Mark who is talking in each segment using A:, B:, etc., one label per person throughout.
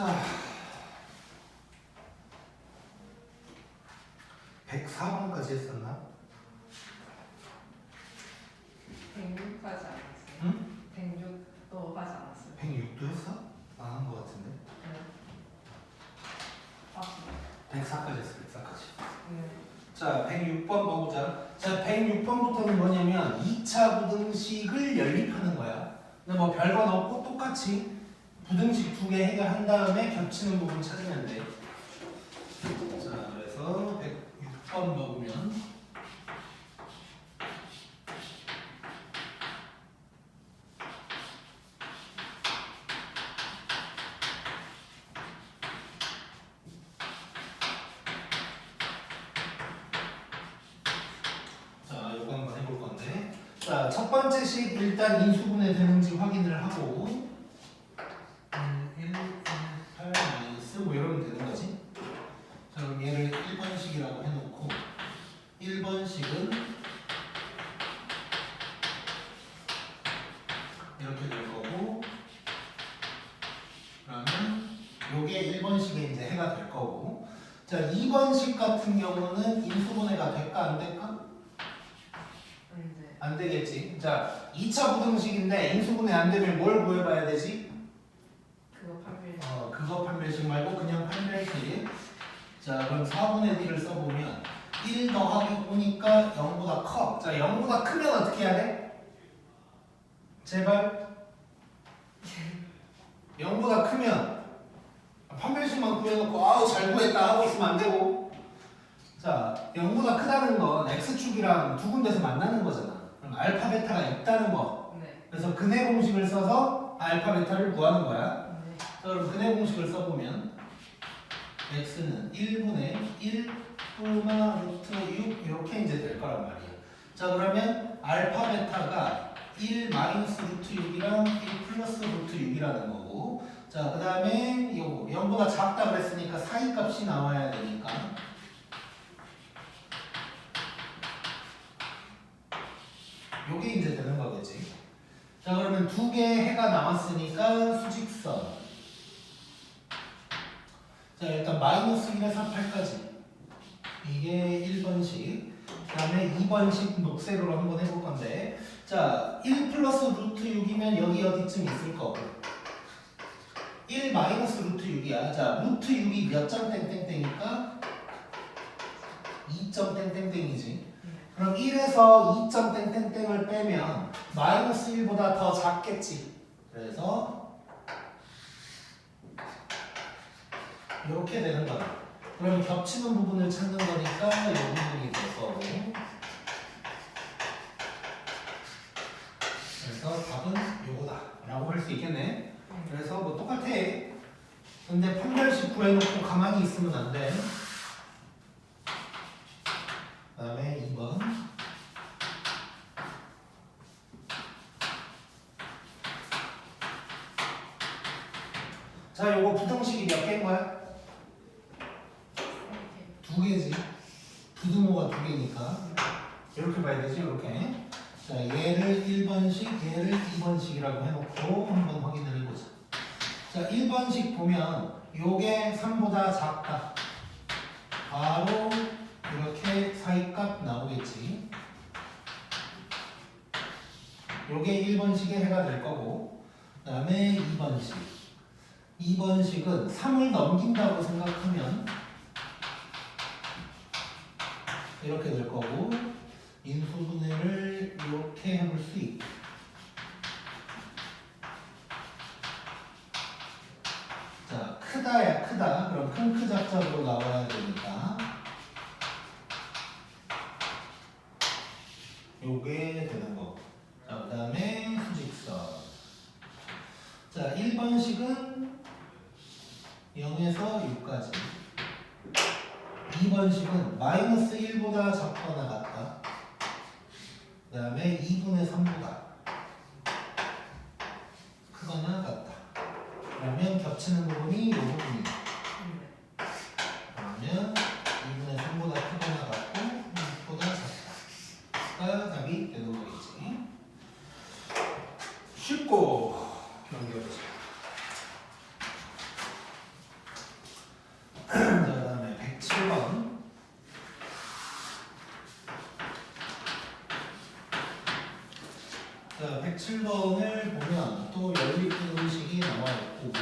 A: 자, 104번까지 했었나?
B: 106까지 안 했어요.
A: 응?
B: 106도 하지 않았어요.
A: 106도 했어? 안 한 거 같은데.
B: 네. 아,
A: 104까지 했어, 104까지.
B: 네.
A: 자, 106번 보자. 자, 106번부터는 뭐냐면 2차 부등식을 연립하는 거야. 근데 뭐 별건 없고 똑같이 부등식 2개 해결한 다음에 겹치는 부분 찾으면 돼. 자, 그래서 106번 먹으면 자, 요거 한번 해볼 건데. 자, 첫 번째 식 일단 인수분해 되는지 확인을 하고 1, 8 마이너스 뭐 이러면 되는 거지. 자, 그럼 얘를 1번식이라고 해놓고 1번식은 이렇게 될 거고, 그러면 요게 1번식에 이제 해가 될 거고, 자, 2번식 같은 경우는 인수분해가 될까 안 될까?
B: 네.
A: 안 되겠지. 자, 2차 부등식인데 인수분해 안 되면 뭘 구해봐야 되지?
B: 그거 판별.
A: 그거 판별식 말고 그냥 판별식. 자, 그럼 4분의 D를 써보면 1 더하기 5니까 0보다 커. 자, 0보다 크면 어떻게 해야 돼? 제발. 0보다 크면 판별식만 구해놓고 아우 잘 구했다 하고 있으면 안 되고. 자, 0보다 크다는 건 X축이랑 두 군데서 만나는 거잖아. 그럼 알파 베타가 있다는 거.
B: 네.
A: 그래서 근해 공식을 써서 알파 베타를 구하는 거야.
B: 네.
A: 자, 그럼 근해 공식을 써보면 x는 1분의 1 플마 루트 6 이렇게 이제 될 거란 말이야. 자, 그러면 알파 베타가 1 마이너스 루트 6이랑 1 플러스 루트 6이라는 거고, 자, 그 다음에 요거 0보다 작다 그랬으니까 사이 값이 나와야 되니까 요게 이제 되는 거겠지. 자, 그러면 두 개의 해가 남았으니까 수직선. 자, 일단 마이너스 1에서 8까지 이게 1번식. 그 다음에 2번식 녹색으로 한번 해볼 건데, 자, 1 플러스 루트 6이면 여기 어디쯤 있을 거고 1 마이너스 루트 6이야. 자, 루트 6이 몇 점 땡땡땡이니까 2점 땡땡땡이지. 그럼 1에서 2점 땡땡땡을 빼면 마이너스 1보다 더 작겠지. 그래서 이렇게 되는 거야. 그럼 겹치는 부분을 찾는 거니까 이 부분이 될 거고. 그래서 답은 요거다 라고 할 수 있겠네. 그래서 뭐 똑같아. 근데 판별식 구해놓고 가만히 있으면 안 돼. 그 다음에 2번. 자, 요거 부등식이 몇 개인 거야? 두 개지. 부등호가 두 개니까 이렇게 봐야 되지. 이렇게. 자, 얘를 1번식, 얘를 2번식이라고 해놓고 한번 확인을 해보자. 자, 1번식 보면 요게 3보다 작다. 바로 이렇게 사이값 나오겠지. 요게 1번식의 해가 될 거고, 그 다음에 2번식. 2번식은 3을 넘긴다고 생각하면 이렇게 될 거고, 인수분해를 이렇게 해볼 수 있고, 자, 크다야 크다. 그럼 큰 크작작으로 나와야 되니까 요게 되는 거. 자, 그 다음에 수직선. 자, 1번식은 0에서 6까지. 2번식은 마이너스 1보다 작거나 같다. 그 다음에 2분의 3보다 크거나 같다. 그러면 겹치는 부분이 이 부분이다. 그러면 2분의 3보다 크거나 같고 6보다 작다가 답이 되는 거겠지. 쉽고 경계하자. 자, 107번을 보면 또 연립 공식이 나와 있고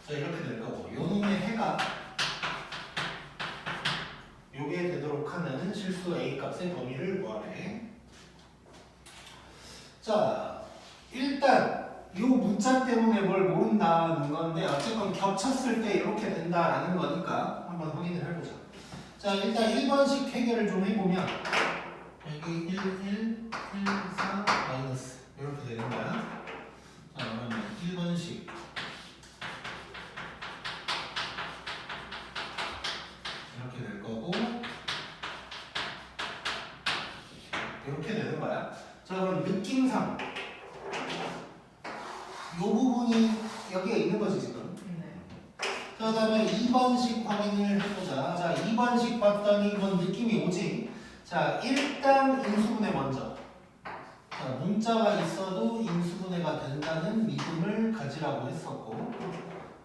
A: 자, 이렇게 될 거고 요 놈의 해가 요게 되도록 하는 실수 A 값의 범위를 구하래. 자, 일단 요 문자 때문에 뭘 모른다는 건데 어쨌건 겹쳤을 때 이렇게 된다라는 거니까 한번 확인을 해보자. 자, 일단 1번식 해결을 좀 해보면 여기 1, 1, 4, 마이너스 이렇게 되는 거야. 자, 그러면 1번식 이렇게 될 거고 이렇게 되는 거야. 자, 그럼 느낌상 이 부분이 여기에 있는 거지 지금.
B: 네.
A: 자, 그다음에 2번식 확인을 해보자. 자, 2번식 봤더니 이건 느낌이 오지. 자, 일단 인수분해 먼저. 자, 문자가 있어도 인수분해가 된다는 믿음을 가지라고 했었고.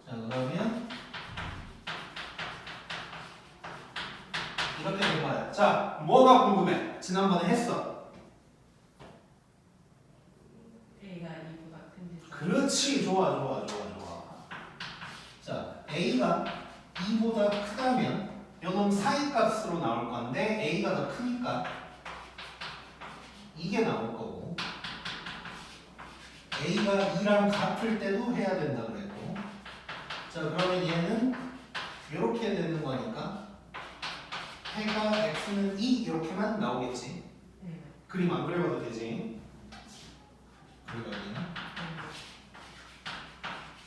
A: 자, 그러면 이렇게 된 거야. 자, 뭐가 궁금해? 지난번에 했어.
B: A가 2보다 큰지.
A: 그렇지, 좋아. 자, A가 2보다 크다면 요놈 사이값으로 나올 건데 A가 더 크니까 이게 나올 거고 A가 2랑 같을 때도 해야 된다 그랬고 자, 그러면 얘는 이렇게 되는 거니까 해가 X는 2 이렇게만 나오겠지.
B: 네.
A: 그림 안 그려봐도 되지. 그리거든요.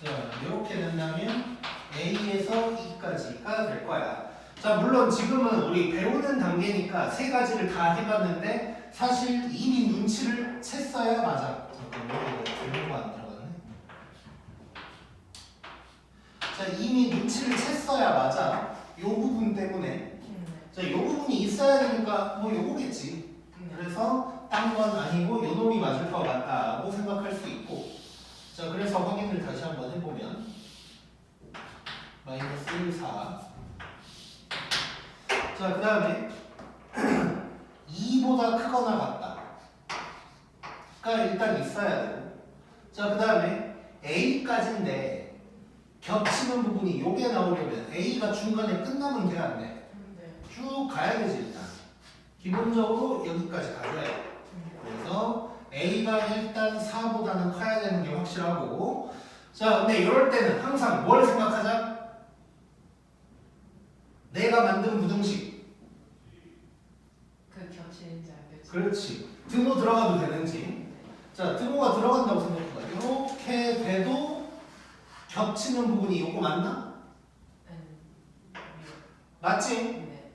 A: 자, 이렇게 된다면 A에서 E까지가 될 거야. 자, 물론 지금은 우리 배우는 단계니까 세 가지를 다 해봤는데 사실 이미 눈치를 챘어야 맞아. 잠깐만, 이거 들고 안 들어갔네. 자, 이미 눈치를 챘어야 맞아. 요 부분 때문에. 자, 요 부분이 있어야 되니까 뭐 요거겠지. 그래서 딴 건 아니고 요 놈이 맞을 것 같다고 생각할 수 있고. 자, 그래서 확인을 다시 한번 해보면 마이너스 1, 4. 자, 그 다음에 2보다 크거나 같다가 일단 있어야 되고 자, 그 다음에 A까지인데 겹치는 부분이 요게 나오려면 A가 중간에 끝나면 돼, 안 돼? 쭉 가야 되지 일단. 기본적으로 여기까지 가줘야 돼. 그래서 A가 일단 4보다는 커야 되는 게 확실하고 자, 근데 이럴 때는 항상 뭘 생각하자? 내가 만든 부등식
B: 그 겹치는지 안 겹치는지.
A: 그렇지. 등호 들어가도 되는지. 자, 등호가 들어간다고 생각해봐. 이렇게 돼도 겹치는 부분이 요거 맞나? 맞지?
B: 네.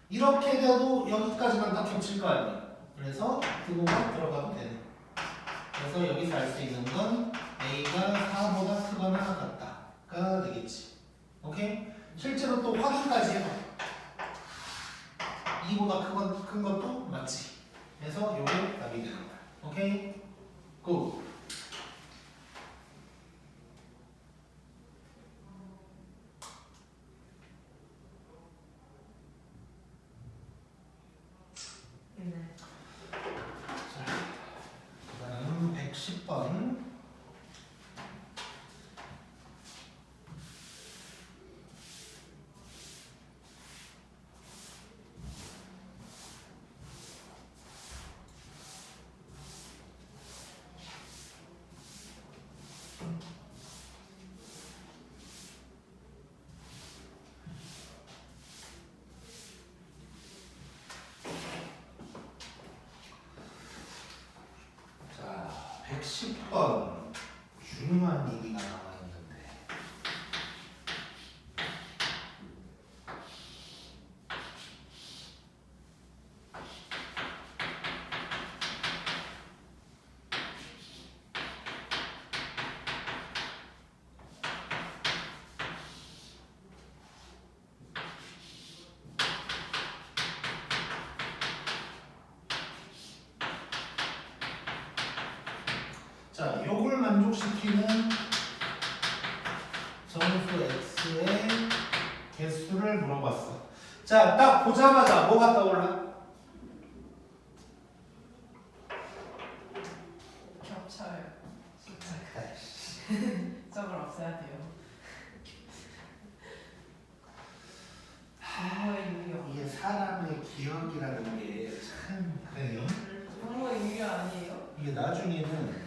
A: 이렇게 돼도 여기까지만 딱 겹칠 거 아니야. 그래서 등호가 들어가도 되는. 그래서 여기서 알 수 있는 건 A가 4보다 크거나 같다가 되겠지. 오케이? 실제로 또 확인까지 해봐. 2보다 큰 것도 맞지. 그래서 요게 답이 되는 거야. 오케이? 굿.
B: 네.
A: 자, 그다음 110번. 자, 110번 중요한 얘기가 나와 있는데 자, 요걸 만족시키는 점수 x의 개수를 물어봤어. 자, 딱 보자마자 뭐가 떠올라?
B: 겹쳐요. 저걸 없애야 돼요. 부모의 유형.
A: 이게 사람의 기억이라는 게 참 그래요.
B: 부모의 유형 아니에요?
A: 이게 나중에는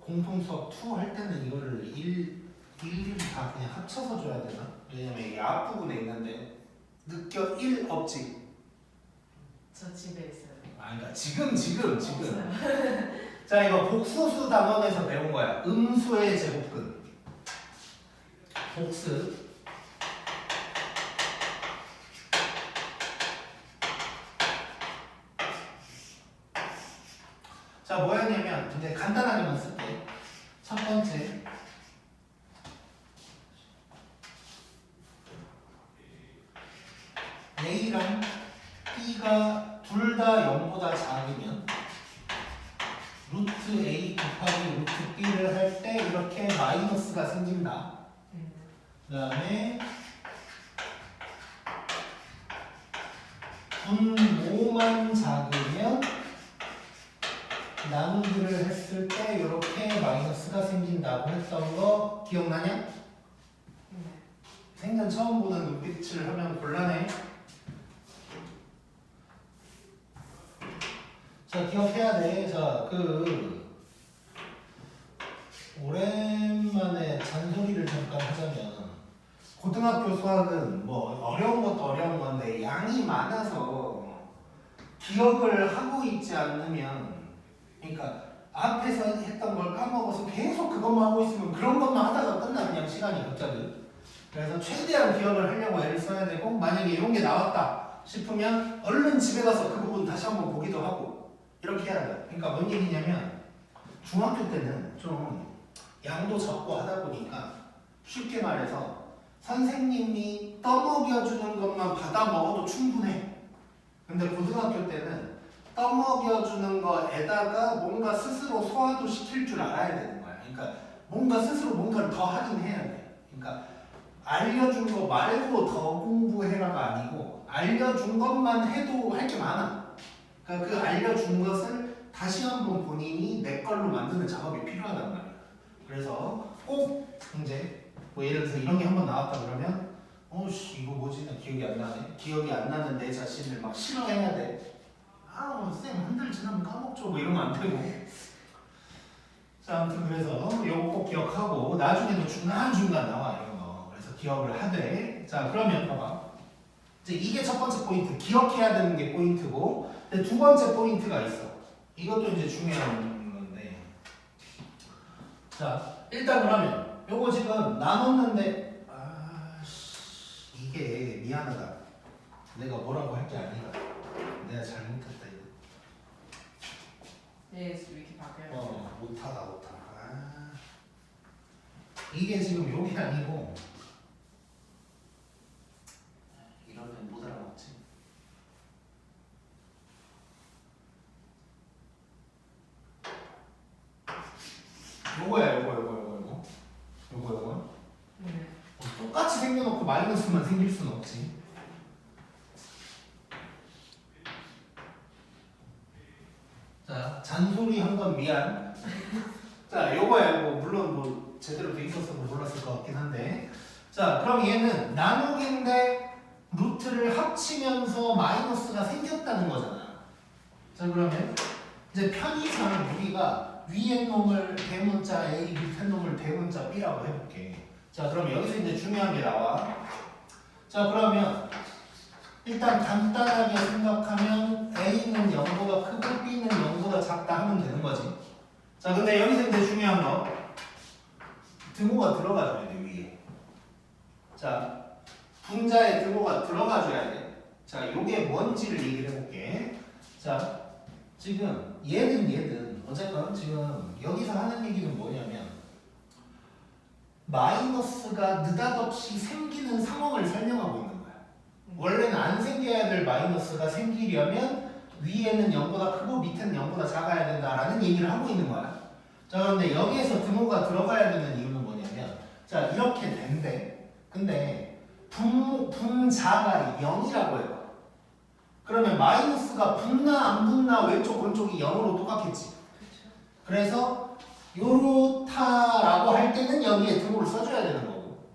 A: 공통수학 2 할 때는 이거를 1, 다 그냥 합쳐서 줘야 되나? 왜냐면 이게 앞부분에 있는데 느껴 1 없지?
B: 저 집에 있어요.
A: 아 그러니까 지금
B: 없어요.
A: 자 이거 복수수 단원에서 배운 거야. 음수의 제곱근 복수. 자 뭐였냐면 이제 간단하게만 쓸게. 첫 번째 A랑 B가 둘 다 0보다 작으면 루트 A 곱하기 루트 B를 할 때 이렇게 마이너스가 생긴다. 그 다음에 분모만 작으면 나누기를 했을 때 이렇게 마이너스가 생긴다고 했던 거 기억나냐? 생전 처음 보는 눈빛을 하면 곤란해. 자 기억해야 돼. 자 오랜만에 잔소리를 잠깐 하자면 고등학교 수학은 뭐 어려운 것도 어려운 건데 양이 많아서 기억을 하고 있지 않으면 그러니까 앞에서 했던 걸 까먹어서 계속 그것만 하고 있으면 그런 것만 하다가 끝나 그냥 시간이 갑자기. 그래서 최대한 기억을 하려고 애를 써야 되고 만약에 이런 게 나왔다 싶으면 얼른 집에 가서 그 부분 다시 한번 보기도 하고 이렇게 해야 돼. 그러니까 뭔 얘기냐면 중학교 때는 좀 양도 적고 하다 보니까 쉽게 말해서 선생님이 떠먹여주는 것만 받아 먹어도 충분해. 근데 고등학교 때는 떠먹여주는 거에다가 뭔가 스스로 소화도 시킬 줄 알아야 되는 거야. 그러니까 뭔가 스스로 뭔가를 더 하긴 해야 돼. 그러니까 알려준 거 말고 더 공부해라가 아니고 알려준 것만 해도 할 게 많아. 그러니까 그 알려준 것을 다시 한번 본인이 내 걸로 만드는 작업이 필요하단 말이야. 그래서 꼭 이제 뭐 예를 들어서 이런 게 한번 나왔다 그러면 어씨 이거 뭐지? 나 기억이 안 나네. 기억이 안 나는 내 자신을 막 싫어해야 돼. 쌤 한 달 지나면 까먹죠. 뭐 이러면 안 되고. 자 아무튼 그래서 요거 꼭 기억하고 나중에도 중간중간 나와 이런 거. 그래서 기억을 하되. 자 그러면 봐봐. 이제 이게 첫 번째 포인트. 기억해야 되는 게 포인트고. 근데 두 번째 포인트가 있어. 이것도 이제 중요한 건데. 자 일단 그러면 요거 지금 나눴는데 이게 미안하다. 내가 뭐라고 할 게 아니다. 내가 잘못했다 이거.
B: 네, 이렇게 바뀌어요.
A: 못하다. 이게 지금 요게 아니고 이러면 못 알아먹지. 요거야 요거.
B: 네.
A: 똑같이 생겨놓고 마이너스만 생길 수는 없지. 자 잔소리 한 건 미안. 자 요거야 요거. 물론 뭐 제대로 돼 있었어도 몰랐을 것 같긴 한데. 자 그럼 얘는 나누기인데 루트를 합치면서 마이너스가 생겼다는 거잖아. 자 그러면 이제 편의상 우리가 위에 놈을 대문자 A, 밑에 놈을 대문자 B라고 해볼게. 자 그럼 여기서 이제 중요한 게 나와. 자 그러면 일단 간단하게 생각하면 A는 0보다 크고 B는 0보다 작다 하면 되는 거지. 자 근데 여기서 이제 중요한 거 등호가 들어가줘야 돼 위에. 자 분자에 등호가 들어가줘야 돼. 자 요게 뭔지를 얘기를 해볼게. 자 지금 얘든 어쨌건 지금 여기서 하는 얘기는 뭐냐면 마이너스가 느닷없이 생기는 상황을 설명하고 있는 거야. 원래는 안 생겨야 될 마이너스가 생기려면 위에는 0보다 크고 밑에는 0보다 작아야 된다라는 얘기를 하고 있는 거야. 자 그런데 여기에서 등호가 들어가야 되는 이유는 뭐냐면 자 이렇게 된대. 근데 분자가 0이라고 해요. 그러면 마이너스가 붙나 안 붙나 왼쪽 오른쪽이 0으로 똑같겠지.
B: 그렇죠.
A: 그래서 요렇다라고 할 때는 여기에 등호를 써줘야 되는 거고.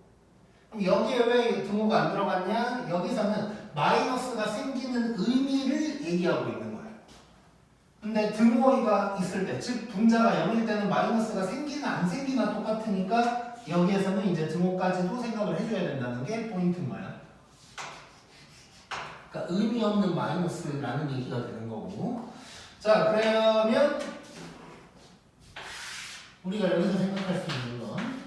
A: 그럼 여기에 왜 등호가 안 들어갔냐? 여기서는 마이너스가 생기는 의미를 얘기하고 있는 거예요. 근데 등호가 있을 때, 즉 분자가 0일 때는 마이너스가 생기나 안 생기나 똑같으니까 여기에서는 이제 등호까지도 생각을 해줘야 된다는 게 포인트인 거야. 그러니까 의미 없는 마이너스라는 얘기가 되는 거고. 자 그러면 우리가 여기서 생각할 수 있는 건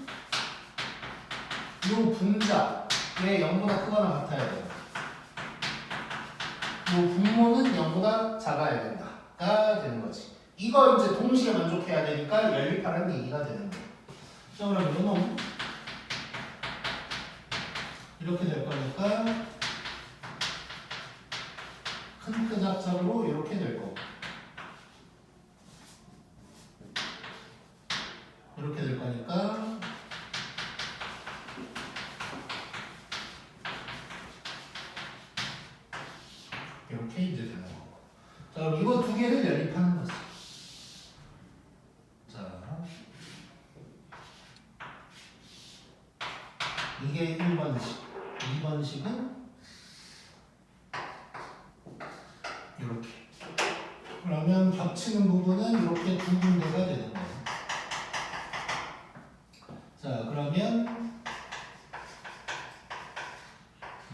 A: 이 분자의 0보다 크거나 같아야 돼요. 이 분모는 0보다 작아야 된다가 되는 거지. 이거 이제 동시에 만족해야 되니까 연립하라는 얘기가 되는 거예요. 자 그럼 요놈 이렇게 될 거니까 큰 끄작작으로 이렇게 될 거고 이렇게 될 거니까 이렇게 이제 되는 거고. 자 그럼 이거 두 개를 연립하는 거지. 자 이게 1번식 2번식은 이렇게. 그러면 겹치는 부분은 이렇게 두 군데가 되는 거예요. 자, 그러면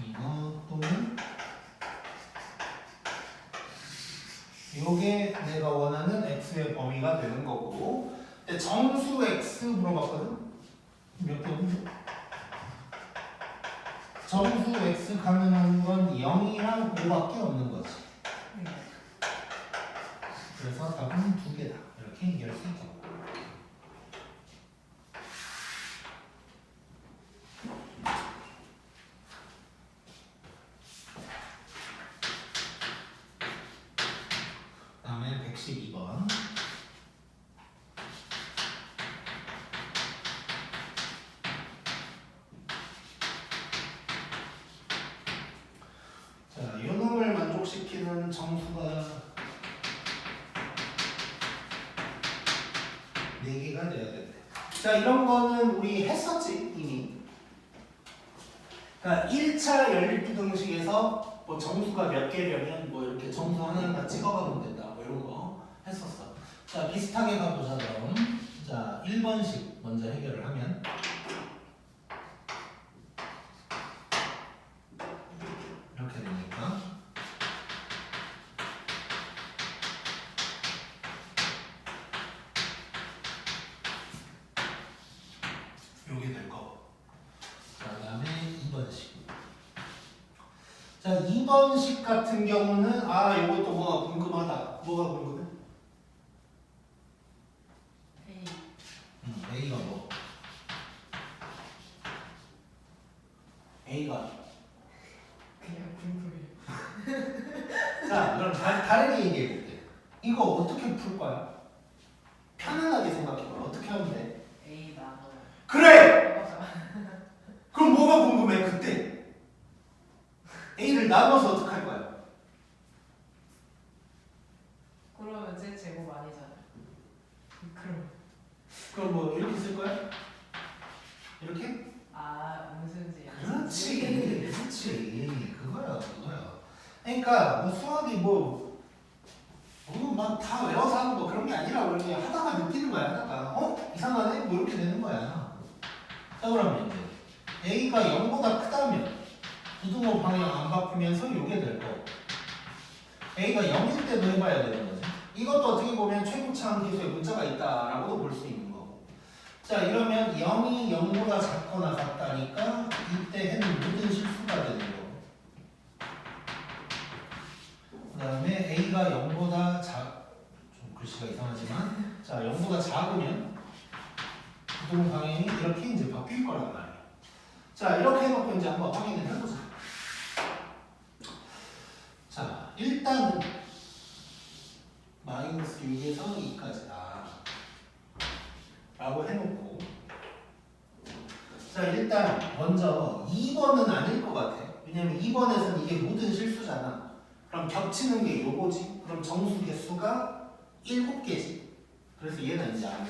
A: 이거 또는 요게 내가 원하는 x의 범위가 되는 거고. 근데 정수 x 물어봤거든? 몇 개인데? 정수 x 가능한 건 0이랑 5밖에 없는 거지.
B: 네.
A: 그래서 답은 두 개다. 이렇게 얘기할 수 있죠. 다음에 112번. 자, 요놈을 만족시키는 정수가 4개가 돼야 된대. 자, 이런 거는 우리 했었지, 이미. 그러니까 1차 연립부등식에서 뭐 정수가 몇 개려면 뭐 이렇게 정수 하나하나 찍어가면 된다. 뭐 이런 거 했었어. 자, 비슷하게 가보자, 그럼. 자, 1번식 먼저 해결을 하면. 이렇게 되니까. 요게 될 거. 자, 그 다음에 2번식. 자, 2번식 같은 경우는 요것도 뭐가 궁금하다. 뭐가 궁금해?
B: A.
A: A가 뭐? A가.
B: 그냥 궁금해요.
A: 자, 그럼 다르게 얘기해 볼게. 이거 어떻게 풀 거야? 편안하게 생각해 봐. 어떻게 하면 돼?
B: A 나눠.
A: 그래!
B: 맞아.
A: 그럼 뭐가 궁금해, 그때? A를 나눠서 어떻게 할 거야?
B: 그러면 제 제곱 아니잖아요.
A: 그럼 뭐 이렇게 쓸 거야? 이렇게?
B: 음수인지.
A: 그렇지. 그거야. 그러니까 뭐 수학이 막 다 외워서 하는 거 그런 게 아니라 그렇게 하다가 느끼는 거야. 하다가 이상하네? 뭐 이렇게 되는 거야. 자 그러면 이제 A가 0보다 크다면 부등호 방향 안 바꾸면서 요게 될 거고 A가 0일 때도 해봐야 되는 거지. 이것도 어떻게 보면 최고차항 기수의 문자가 있다라고도 볼 수 있는 거고. 자 이러면 0이 0보다 작거나 같다니까 이때 해는 모든 실수가 되는 거고. 그 다음에 A가 0보다 좀 글씨가 이상하지만 자 0보다 작으면 부등 방향이 이렇게 이제 바뀔 거란 말이에요. 자 이렇게 해놓고 이제 한번 확인을 해보자. 자 일단은 마이너스 6에서 2까지다 라고 해놓고 일단 먼저 2번은 아닐 것 같아. 왜냐면 2번에서는 이게 모든 실수잖아. 그럼 겹치는 게 요거지. 그럼 정수 개수가 7개지. 그래서 얘는 이제 아니야.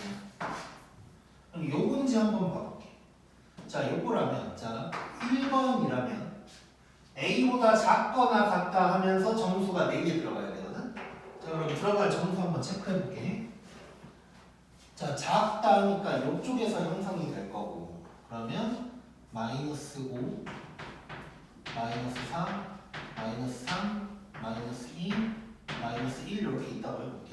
A: 그럼 요건지 한번 봐볼게. 자, 요거라면, 자, 1번이라면 A보다 작거나 같다 하면서 정수가 4개 들어가야 되거든. 자, 그럼 들어갈 정수 한번 체크해 볼게. 자, 작다 하니까 이쪽에서 형성이 될 거고, 그러면 마이너스 5, 마이너스 4, 마이너스 3, 마이너스 2, 마이너스 1 이렇게 있다고 해볼게.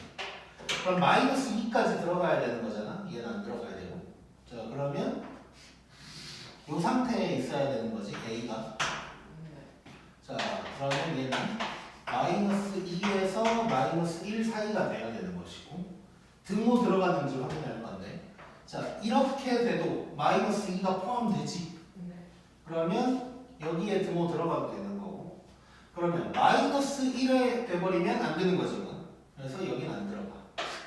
A: 그럼 마이너스 2까지 들어가야 되는 거잖아. 얘는 안 들어가야 되고. 자, 그러면 이 상태에 있어야 되는 거지, A가. 자, 그러면 얘는 마이너스 2에서 마이너스 1 사이가 돼야 되는 것이고, 등호 들어가는지 확인할 건데, 자, 이렇게 돼도 마이너스 2가 포함되지. 그러면 여기에 등호 들어가도 되는 거고, 그러면 마이너스 1에 돼버리면 안 되는 거지. 그래서 여기는 안 들어가.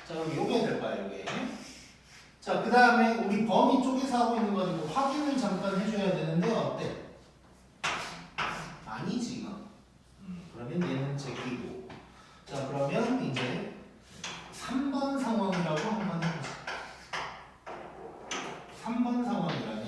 A: 자, 그럼 요게 될 거야, 요게. 자, 그 다음에 우리 범위 쪽에서 하고 있는 거는 확인을 잠깐 해줘야 되는데, 어때? 아니지, 이거. 그러면 얘는 제끼고. 자, 그러면 이제 3번 상황이라고 한번 해보자. 3번 상황이라면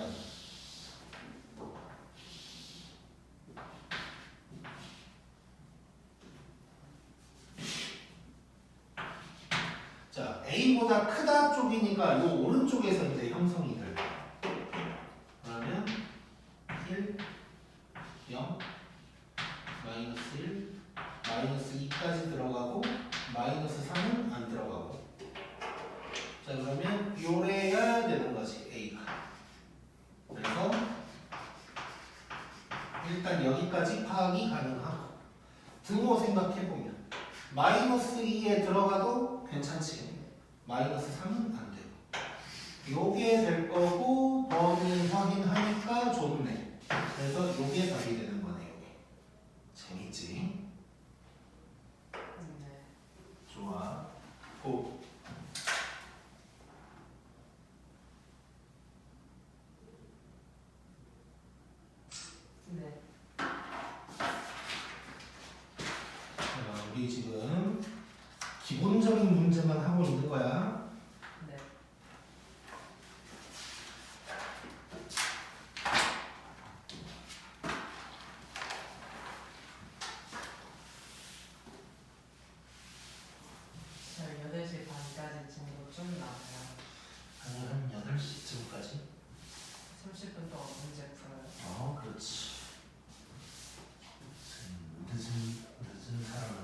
A: 자, A보다 크다 쪽이니까 요 오른쪽에서 이제 형성이 될 거야. 그러면 1, 0, 마이너스 1, 마이너스 2까지 들어가고 마이너스 3은 안 들어가고. 자, 그러면 요래야 되는 거지, A가. 그래서 일단 여기까지 파악이 가능하고, 등호 생각해보면 마이너스 2에 들어가도 괜찮지. 마이너스 3은 안 되고. 요게 될 거고, 범위 확인하니까 좋네. 그래서 요게 답이 되는 거네, 요게. 재밌지? 좋아. 고.
B: 네.
A: 우리 지금 기본적인 문제만 하고 있는 거야.
B: 네. 저 8시 반까지 친구 좀 나와요.
A: 아니, 한 8시쯤까지?
B: 30분 동안 문제 풀어요.
A: 그렇지. 늦은 사람은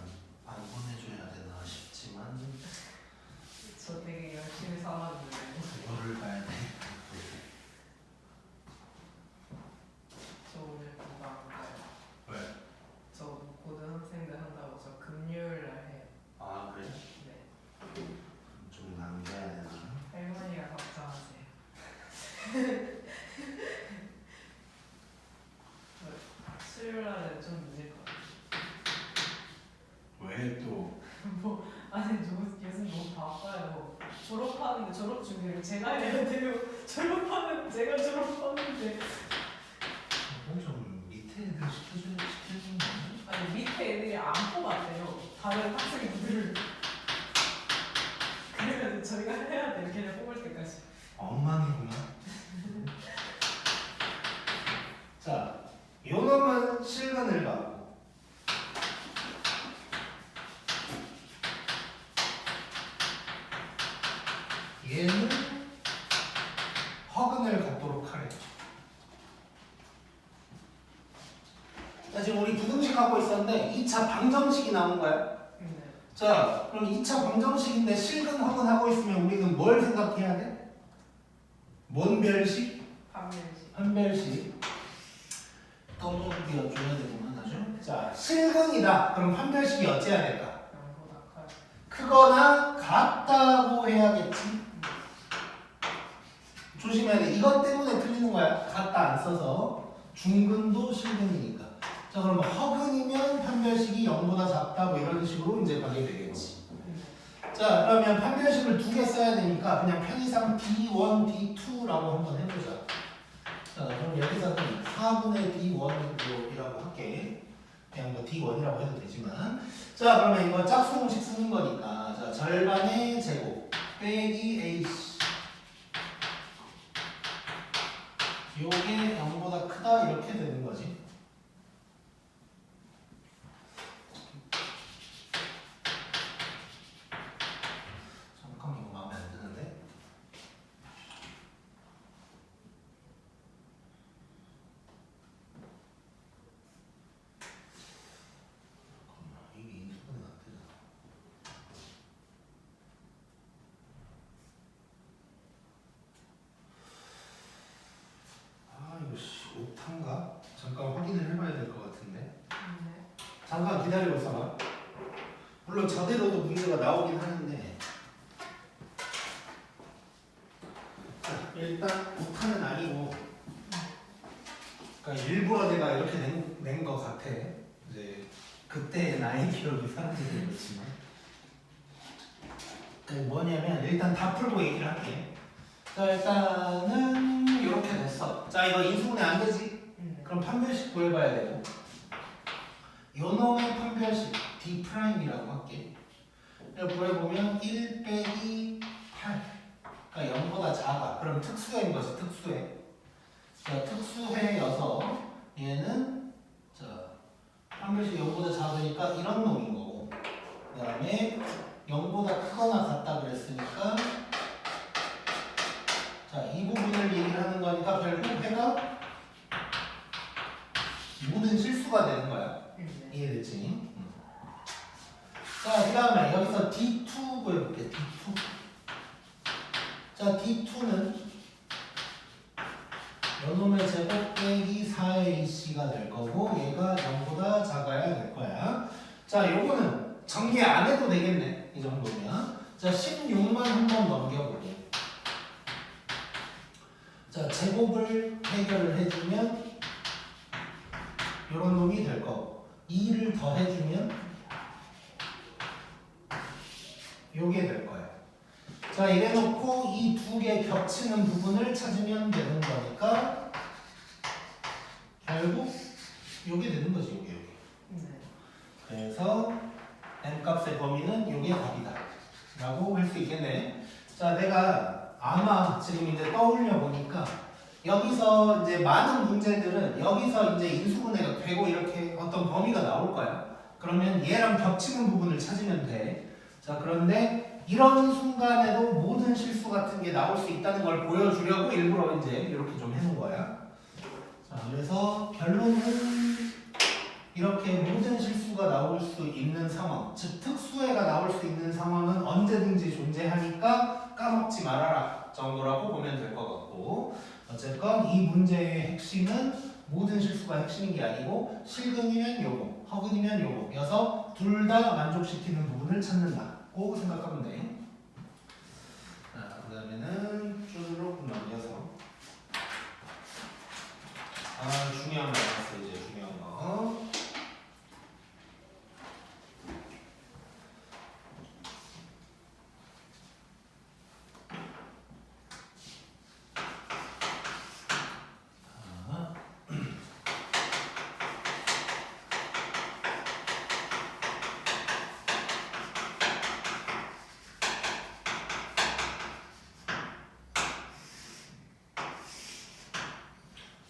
A: 안 보내줘야 되나 싶지만,
B: 저 되게 열심히 살았는데.
A: 그거를 봐야 돼.
B: 저 오늘 공부 안 가요.
A: 왜?
B: 저 고등학생들 한다고 저 금요일 날 해요.
A: 아, 그래?
B: 네.
A: 좀 남겨야 되나?
B: 할머니가 걱정하세요. 수요일 날은 좀 늦을 것 같아요.
A: 왜 또?
B: 아니 요즘 너무 바빠요. 졸업하는데 졸업 준비를 제가 해야 돼요. 졸업하는 제가 졸업하는데.
A: 좀 밑에 애들 시켜주는 거
B: 아니 밑에 애들이 안 뽑았대요. 다른 학생들을. 그러면 저희가 해야 돼요. 걔네 뽑을 때까지.
A: 엉망이구나. 자, 요 놈은 실근을 가고, 얘는 허근을 갖도록 하래. 자, 지금 우리 부등식 하고 있었는데 2차 방정식이 나온 거야.
B: 네.
A: 자, 그럼 2차 방정식인데 실근 허근 하고 있으면 우리는 뭘 생각해야 돼? 뭔 별식?
B: 판별식.
A: 판별식. 떠먹여줘야 되구만 아주. 자, 실근이다. 그럼 판별식이 어찌해야 될까?
B: 0보다 커요.
A: 크거나 같다고 해야겠지. 조심해야 돼. 이것 때문에 틀리는 거야. 같다 안 써서. 중근도 실근이니까. 자, 그러면 허근이면 판별식이 0보다 작다 뭐 이런 식으로 이제 가게 되겠지. 자, 그러면 판별식을 2개 써야 되니까 그냥 편의상 D1, D2라고 한번 해보자. 자, 자, 그럼 여기서는 4분의 D1이라고 할게. 그냥 뭐 D1이라고 해도 되지만. 자, 그러면 이거 짝수 공식 쓰는 거니까. 자, 절반의 제곱 빼기 AC. 요게 0보다 크다 이렇게 되는 거지. 잠깐 이거 마음에 안 드는데. 이게 인수분해 안 되잖아. 아 이거 오타인가? 잠깐 확인을 해봐야 될 것 같은데.
B: 네.
A: 잠깐 기다리고 있어봐. 물론 저대로도 문제가 나오긴 하는데. 자, 일단 오타는 아니고. 그러니까 일부러 내가 이렇게 낸 것 같아. 이제 그때 나의 기억이 사라지는 거지만. 뭐냐면 일단 다 풀고 얘기를 할게. 자 일단은 이렇게 됐어. 자 이거 인수분해 안 되지? 그럼 판별식 구해봐야 되고. 요놈의 판별식 D'이라고 할게. 이걸 구해보면 1 빼기 8. 그러니까 0보다 작아. 그럼 특수해인 거지, 특수해. 자, 특수해여서 얘는 자 판별식 0보다 작으니까 이런 놈인 거고. 그 다음에 0보다 크거나 같다 그랬으니까 자, 이 부분을 얘기를 하는 거니까 결국 해가 모든 실수가 되는 거야. 이해됐지? 자, 그 다음에 여기서 D2 구해볼게. D2. 자, D2는 요놈의 제곱 빼기 4AC가 될 거고 얘가 0보다 작아야 될 거야. 자, 요거는 전개 안 해도 되겠네. 이 정도면. 자, 16만 한번 넘겨볼게. 자, 제곱을 해결을 해주면 요런 놈이 될 거고 2를 더해주면 요게 될 거야. 자, 이래놓고 이 두 개 겹치는 부분을 찾으면 되는 거니까 결국 요게 되는 거지, 요게. 그래서 n값의 범위는 요게 답이다 라고 할 수 있겠네. 자, 내가 아마 지금 이제 떠올려 보니까 여기서 이제 많은 문제들은 여기서 이제 인수분해가 되고 이렇게 어떤 범위가 나올 거야. 그러면 얘랑 겹치는 부분을 찾으면 돼. 자, 그런데 이런 순간에도 모든 실수 같은 게 나올 수 있다는 걸 보여주려고 일부러 이제 이렇게 좀 해놓은 거야. 자, 그래서 결론은 이렇게 모든 실수가 나올 수 있는 상황, 즉 특수해가 나올 수 있는 상황은 언제든지 존재하니까 까먹지 말아라 정도라고 보면 될 것 같고, 어쨌건 이 문제의 핵심은 모든 실수가 핵심인 게 아니고 실근이면 요거, 허근이면 요거여서 둘 다 만족시키는 부분을 찾는다고 생각하면 돼. 자, 그 다음에는 쭉 넘겨서 중요한 거 나왔어. 이제 중요한 거.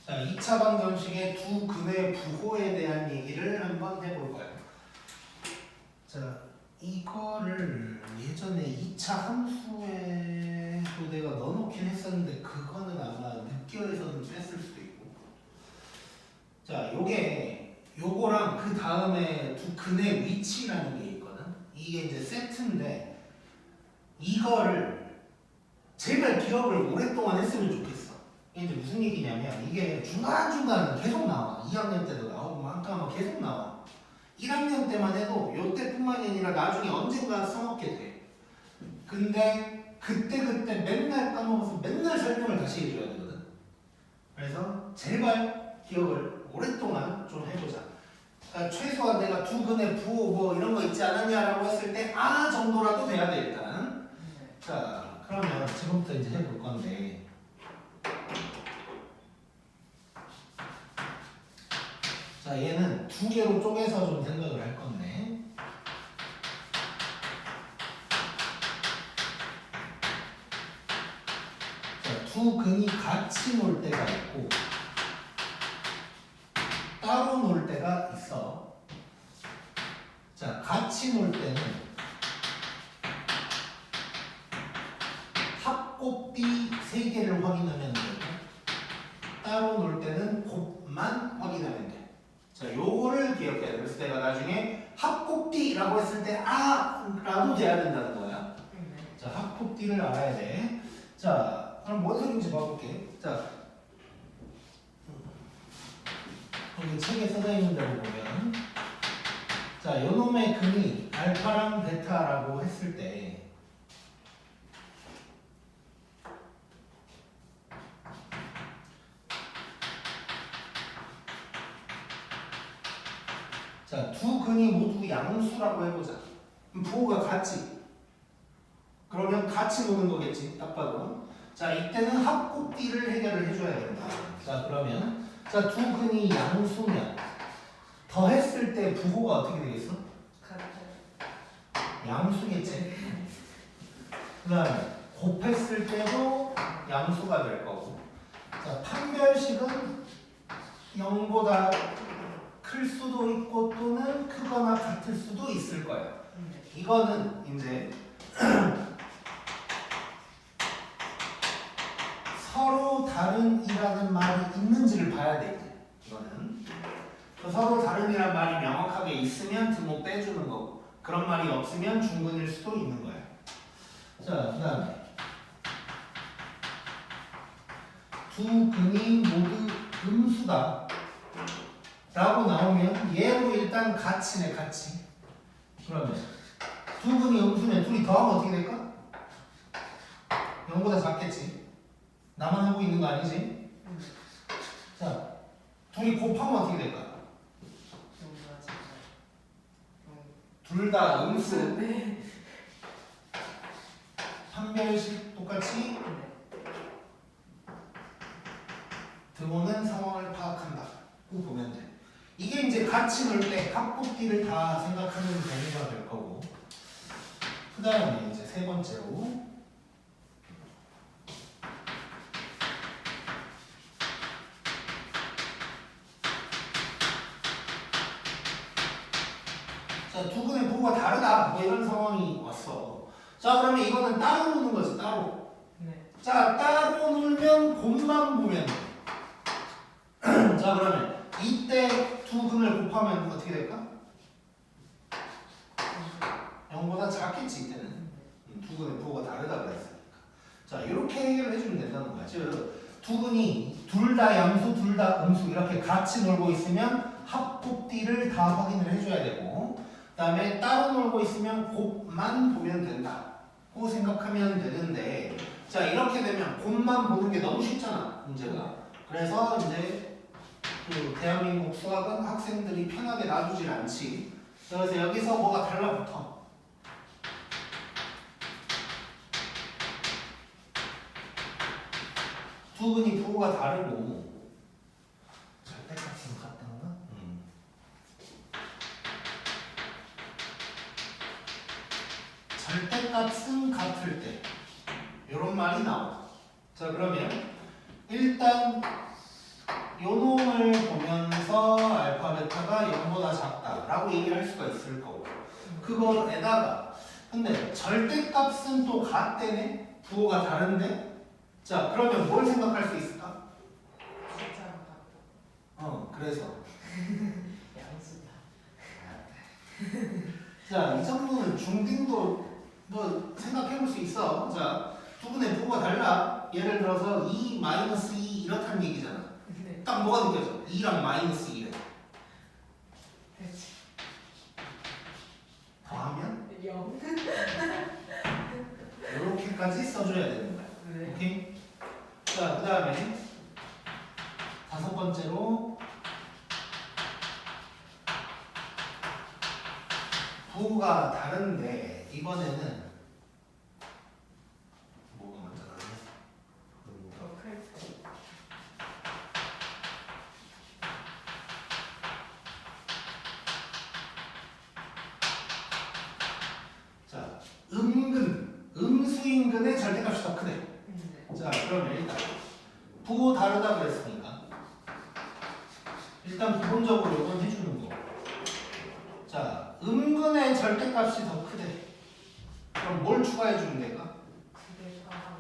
A: 자, 2차 방정식의 두 근의 부호에 대한 얘기를 한번 해볼 거예요. 자, 이거를 예전에 2차 함수에도 내가 넣어놓긴 했었는데 그거는 아마 느껴에서는 뺐을 수도 있고. 자, 요거랑 그 다음에 두 근의 위치라는 게 있거든. 이게 이제 세트인데 이거를 제발 기억을 오랫동안 했으면 좋겠어. 이게 이제 무슨 얘기냐면 이게 중간중간 계속 나와. 2학년 때도 나오고 아까 계속 나와. 1학년 때만 해도 요때뿐만이 아니라 나중에 언젠가 써먹게 돼. 근데 그때 맨날 까먹어서 맨날 설명을 다시 해줘야 되거든. 그래서 제발 기억을 오랫동안 좀 해보자. 그러니까 최소한 내가 두 근의 부호 뭐 이런 거 있지 않았냐라고 했을 때 정도라도 돼야 돼 일단. 자, 그러면 지금부터 이제 해볼 건데 자, 얘는 두 개로 쪼개서 좀 생각을 할 건데. 자, 두 근이 같이 놀 때가 있고 따로 놀 때가 있어. 자, 같이 놀 때는 합곱비 3개를 확인하면 되고 따로 놀 때는 곱만 확인하면 돼. 자, 요거를 기억해야 돼. 그래서 내가 나중에 합곱비라고 했을 때 라도 돼야 된다는 거야. 자, 합곱비를 알아야 돼. 자, 그럼 뭔 소리인지 봐볼게. 자, 여기 책에 써져 있는 대로 보면 자, 요놈의 근이 알파랑 베타라고 했을 때 자, 두 근이 모두 양수라고 해보자. 그럼 부호가 같지. 그러면 같이 노는 거겠지. 딱 봐도. 자, 이때는 합곱비를 해결을 해줘야 된다. 자, 그러면 자, 두 근이 양수면 더했을 때 부호가 어떻게 되겠어? 양수겠지. 그 다음에 곱했을 때도 양수가 될 거고. 자, 판별식은 0보다 클 수도 있고 또는 크거나 같을 수도 있을 거예요. 이거는 이제 서로 다른이라는 말이 있는지를 봐야 돼. 이거는 서로 다른이라는 말이 명확하게 있으면 등호 빼주는 거고 그런 말이 없으면 중근일 수도 있는 거예요. 자, 그 다음에 두 근이 모두 음수다 라고 나오면 얘로 일단 같이네. 같이. 그러면 두 근이 음수면 둘이 더하면 어떻게 될까? 0보다 작겠지. 나만 하고 있는 거 아니지? 자, 둘이 곱하면 어떻게 될까? 둘 다 음수. 판별식 똑같이 등호는 상황을 파악한다. 고 보면 돼. 이게 이제 같이 놀 때 합곱비를 다 생각하는 범위가 될 거고. 그 다음에 이제 세 번째로 자, 두 근의 부호가 다르다. 뭐 이런 상황이 왔어. 자, 그러면 이거는 따로 노는 거지. 따로. 자, 따로 놀면 곱만 보면 돼. 자, 그러면 이때 두 근을 곱하면 어떻게 될까? 0보다 작겠지. 이때는 두 근의 부호가 다르다 그랬으니까. 자, 이렇게 해결을 해주면 된다는 거야. 즉, 두 근이 둘 다 양수, 둘 다 음수 이렇게 같이 놀고 있으면 합곱비를 다 확인을 해줘야 되고, 그 다음에 따로 놀고 있으면 곱만 보면 된다고 생각하면 되는데, 자, 이렇게 되면 곱만 보는 게 너무 쉽잖아, 문제가. 그래서 이제 그 대한민국 수학은 학생들이 편하게 놔두질 않지. 그래서 여기서 뭐가 달라붙어. 두 근이 부호가 다르고 절대값은 같던가? 절대값은 같을 때 이런 말이 나와. 자, 그러면 일단 요 놈을 보면서 알파 베타가 0보다 작다라고 얘기를 할 수가 있을 거고, 그거에다가 근데 절대값은 또 같대네. 부호가 다른데. 자, 그러면 뭘 생각할 수 있을까? 그래서
B: 양수다.
A: 자, 이 정도는 중딩도 뭐 생각해 볼 수 있어. 자, 두 분의 부호가 달라. 예를 들어서 2 마이너스 2 이렇다는 얘기잖아. 딱 뭐가 느껴져? 2랑 마이너스 2래. 더하면
B: 0.
A: 이렇게까지 써줘야 되는 거야. 오케이? 자, 그 다음에 다섯 번째로 부호가 다른데 이번에는 뭐가 먼저 나네? 절대값이 더 크대.
B: 네.
A: 자, 그러면 일단 부호 다르다 그랬으니까 일단 기본적으로 이건 해주는 거. 자, 음근의 절대값이 더 크대. 그럼 뭘 추가해주면 될까?
B: 그게 다하면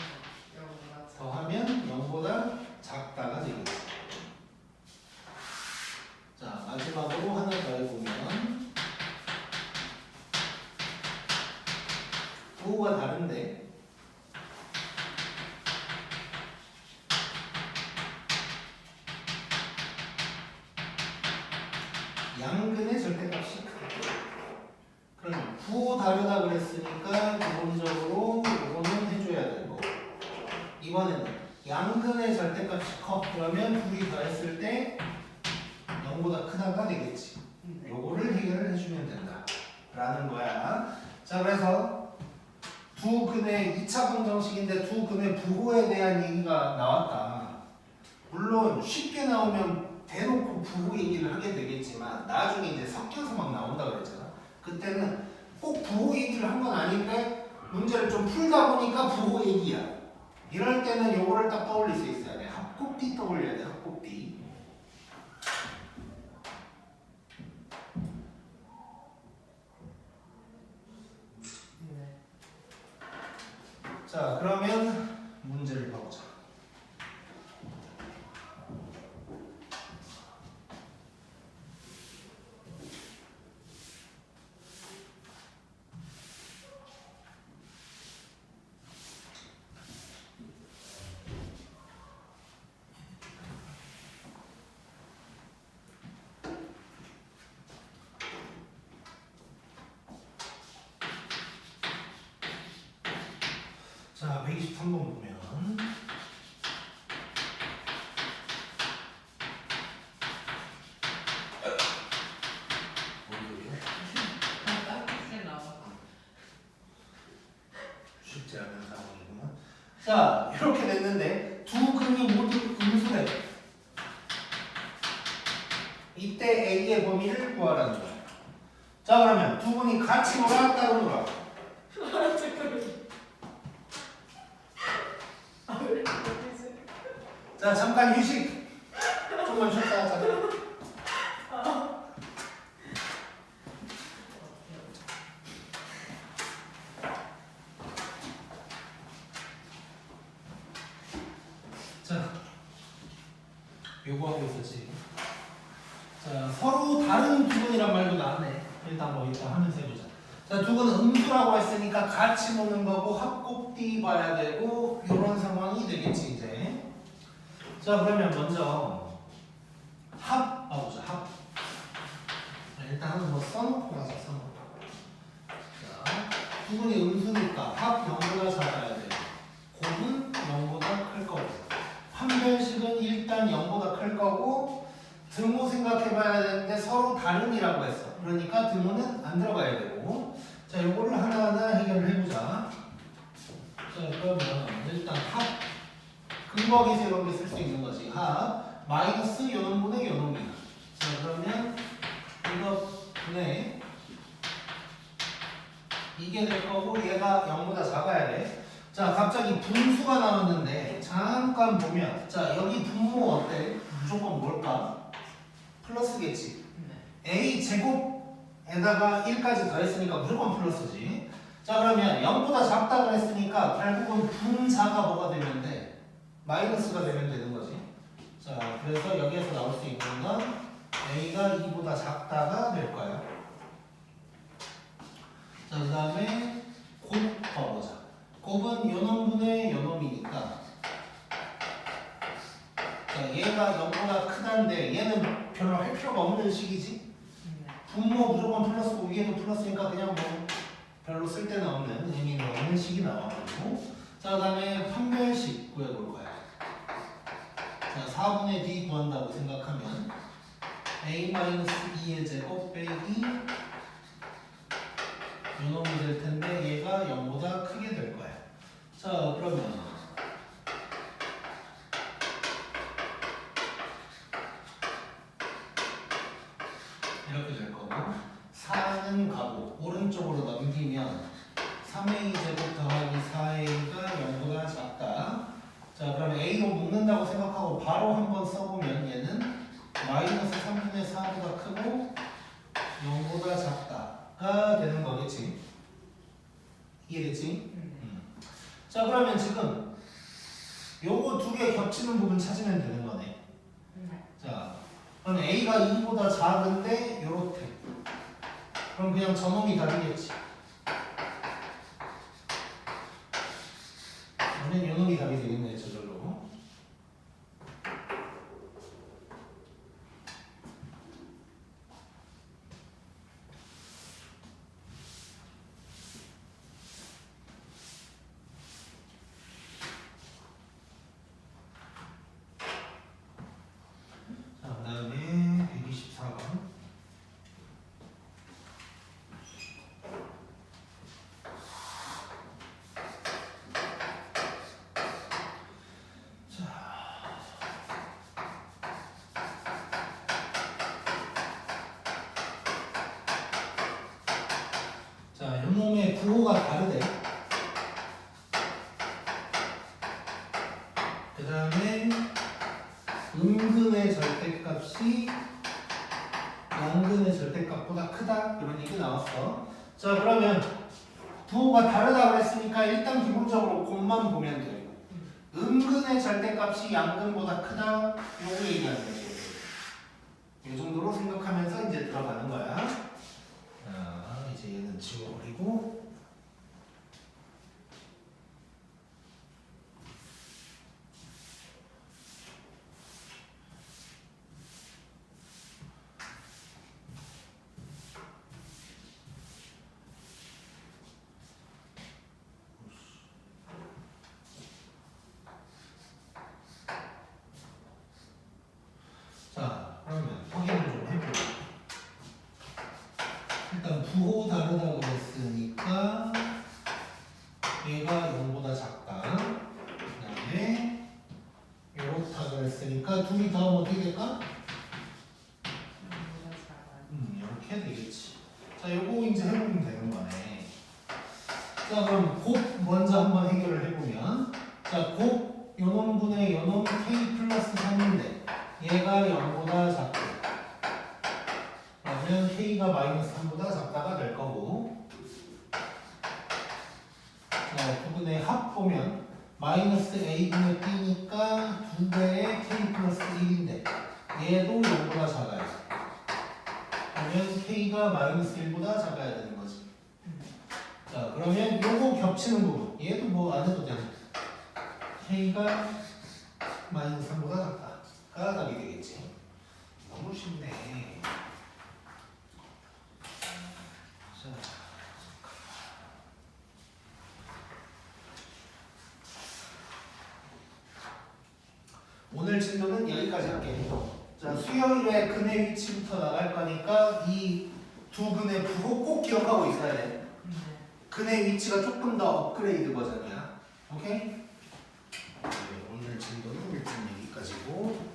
A: 더하면 0보다 작다가 되겠지. 자, 마지막으로 하나 더 해보면 부호가 다른데 양근의 절대값이 크다. 그러면 부호 다르다 그랬으니까 기본적으로 이거는 해줘야 되고, 이번에는 양근의 절대값이 커. 그러면 둘이 더했을 때 0보다 크다가 되겠지. 요거를 해결을 해주면 된다 라는 거야. 자, 그래서 두 근의 2차 방정식인데 두 근의 부호에 대한 얘기가 나왔다. 물론 쉽게 나오면 대놓고 부호 얘기를 하게 되겠지만 나중에 이제 섞여서 막 나온다 그랬잖아. 그때는 꼭 부호 얘기를 한 건 아닌데 문제를 좀 풀다 보니까 부호 얘기야. 이럴 때는 요거를 딱 떠올릴 수 있어야 돼. 합곱비 떠올려야 돼. 합곱비.
B: 네.
A: 자, 그러면 문제를 봐보자. 자, 123번 보면 뭔 소리야?
B: 딱지 나와.
A: 쉽지 않은 상황이구나. 자, 이렇게 됐는데 두 근이 모두 음수래. 이때 A의 범위를 구하라는 거야. 자, 그러면 두 분이 같이 놀아 따로 놀아. 자, 잠깐 휴식. 조금만 쉬었다 하자. 자, 요구하고 있었지. 자, 서로 다른 두 분이란 말도 나왔네. 일단 하면서 해보자. 자, 두 분은 음수라고 했으니까 같이 노는 거고 합곱디 봐야 되고 이런 상황이 되겠지 이제. 자, 그러면 먼저 합 봐보자. 합. 자, 일단 한번 써놓고 가자. 써놓고. 자, 두 분이 음수니까 합 0보다 작아야 돼. 곱은 0보다 클 거고. 판별식은 일단 0보다 클 거고. 등호 생각해봐야 되는데 서로 다른이라고 했어. 그러니까 등호는 안 들어가야 되고. 자, 요거를 하나하나 해결을 해보자. 자, 그러면 일단 합. 근거기세 이런 게 쓸 수 있는 거지. 합. 마이너스 요놈분의 요놈이야. 자, 그러면 이거 분의 이게 될 거고 얘가 0보다 작아야 돼. 자, 갑자기 분수가 나왔는데 잠깐 보면 자, 여기 분모 어때? 무조건 뭘까? 플러스겠지. A 제곱에다가 1까지 더했으니까 무조건 플러스지. 자, 그러면 0보다 작다고 했으니까 결국은 분자가 뭐가 되면 돼? 마이너스가 되면 되는 거지. 자, 그래서 여기에서 나올 수 있는 건 A가 2보다 작다가 될 거야. 자, 그 다음에 곱 봐보자. 곱은 요놈분의 요놈이니까 자, 얘가 0보다 크다는데 얘는 별로 할 필요가 없는 식이지. 분모 무조건 플러스고 위에도 플러스니까 그냥 뭐 별로 쓸데는 없는 의미는 없는 식이 나와가지고. 자, 그 다음에 판별식 구해볼 거야. 자, 4분의 D 구한다고 생각하면 A-2의 제곱 빼기 요놈이 될 텐데 얘가 0보다 크게 될 거야. 자, 그러면 이렇게 될 거고 4는 가고 오른쪽으로 넘기면 3a 제곱 더하기 4a가 0보다 작다. 자, 그럼 a로 묶는다고 생각하고 바로 한번 써보면 얘는 마이너스 3분의 4보다 크고 0보다 작다가 되는 거겠지. 이해됐지? 자, 그러면 지금 요거 두 개 겹치는 부분 찾으면 되는 거네. 자, 그럼 a가 2보다 작은데 요렇게. 그럼 그냥 저놈이 답이겠지. 그러면 요놈이 답이 되겠네, 저절로. 자, 그 다음에 124번. 자, 요놈의 부호가 다르대. 그 다음에 음근의 절대값이 양근의 절대값보다 크다. 이런 얘기 나왔어. 자, 그러면 부호가 다르다고 했으니까 일단 기본적으로 곱만 보면 돼요. 음근의 절대값이 양근보다 크다. 요거 얘기하는 거지. 이 정도로 생각하면서 이제 들어가는 거야. 자, 이제 얘는 지워버리고. 자, 그러면 확인을 좀 해볼게요. 일단 부호 다르다고 했으니까 얘가 0보다 작다. 그 다음에 요렇다고 했으니까 둘이 더하면 어떻게 될까? 이렇게 되겠지. 자, 요거 이제 해보면 되는 거네. 자, 그럼 곱 먼저 한번 해결을 해보면, 자, 곱 요놈분의 요놈 k 플러스 3인데 얘가 0보다 작고, 그러면 k가 마이너스 3보다 작다가 될 거고, 자, 두 분의 합 보면 마이너스 a분의 b니까 2배의 k 플러스 1인데 얘도 0보다 작아요. 그러면 k가 마이너스 1보다 작아야 되는 거지. 자, 그러면 요거 겹치는 부분 얘도 뭐 안 해도 되네. k가 마이너스 3보다 작다가 답이 되겠지. 너무 쉽네. 자, 오늘 진도는 여기까지 할게요. 자, 수요일에 근의 위치부터 나갈 거니까 이 두 근의 부호 꼭 기억하고 있어야 돼. 근의 위치가 조금 더 업그레이드 버전이야. 오케이? 네, 오늘 진도는 일단 여기까지고.